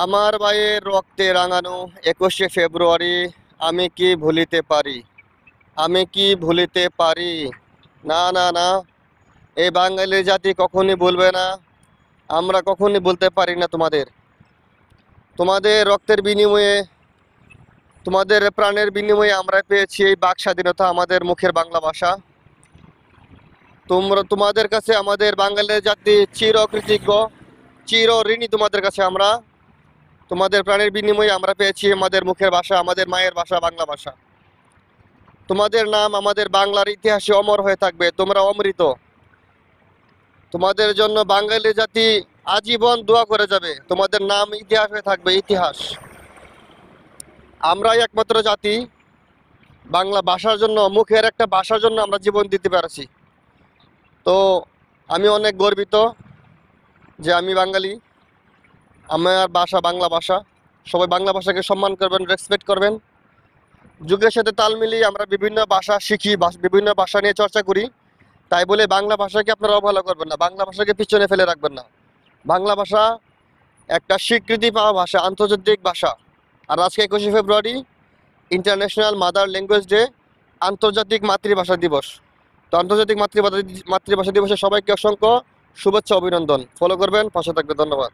আমার ভাইয়ের রক্তে রাঙানো 21শে ফেব্রুয়ারি আমি কি ভুলিতে পারি? আমি কি ভুলিতে পারি? না, না, না। এই বাঙালি জাতি কখনই ভুলবে না। আমরা কখনই বলতে পারি না তোমাদের। তোমাদের রক্তের বিনিময়ে, তোমাদের প্রাণের বিনিময়ে আমরা পেয়েছি এই বাক স্বাধীনতা, আমাদের মুখের বাংলা ভাষা। তোমাদের কাছে আমাদের বাঙালি জাতি চিরকৃতজ্ঞ, চির ঋণী তোমাদের কাছে আমরা। তোমাদের প্রাণের বিনিময়ে আমরা পেয়েছি আমাদের মুখের ভাষা, আমাদের মায়ের ভাষা, বাংলা ভাষা। তোমাদের নাম আমাদের বাংলার ইতিহাসে অমর হয়ে থাকবে। তোমরা অমৃত। তোমাদের জন্য বাঙালি জাতি আজীবন দোয়া করে যাবে। তোমাদের নাম ইতিহাস হয়ে থাকবে, ইতিহাস। আমরাই একমাত্র জাতি বাংলা ভাষার জন্য, মুখের একটা ভাষার জন্য আমরা জীবন দিতে পেরেছি। তো আমি অনেক গর্বিত যে আমি বাঙালি। আমার ভাষা বাংলা ভাষা। সবাই বাংলা ভাষাকে সম্মান করবেন, রেসপেক্ট করবেন। যুগের সাথে তাল মিলিয়ে আমরা বিভিন্ন ভাষা শিখি, বিভিন্ন ভাষা নিয়ে চর্চা করি। তাই বলে বাংলা ভাষাকে আপনারা অবহেলা করবেন না, বাংলা ভাষাকে পিছনে ফেলে রাখবেন না। বাংলা ভাষা একটা স্বীকৃতি পাওয়া ভাষা, আন্তর্জাতিক ভাষা। আর আজকে 21শে ফেব্রুয়ারি ইন্টারন্যাশনাল মাদার ল্যাঙ্গুয়েজ ডে, আন্তর্জাতিক মাতৃভাষা দিবস। তো আন্তর্জাতিক মাতৃভাষা দিবসে সবাইকে অসংখ্য শুভেচ্ছা, অভিনন্দন। ফলো করবেন, পাশে থাকবেন। ধন্যবাদ।